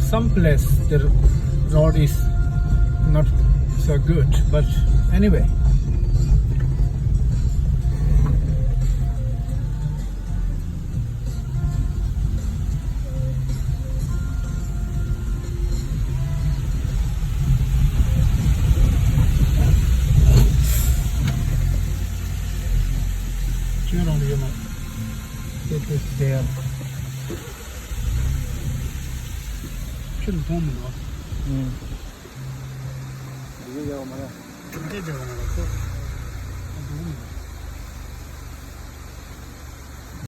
some place the road is not so good, but anyway. Turn on your mic. It is there. Shouldn't bomb it. 이거 먹어라. 이제 저거 먹었어.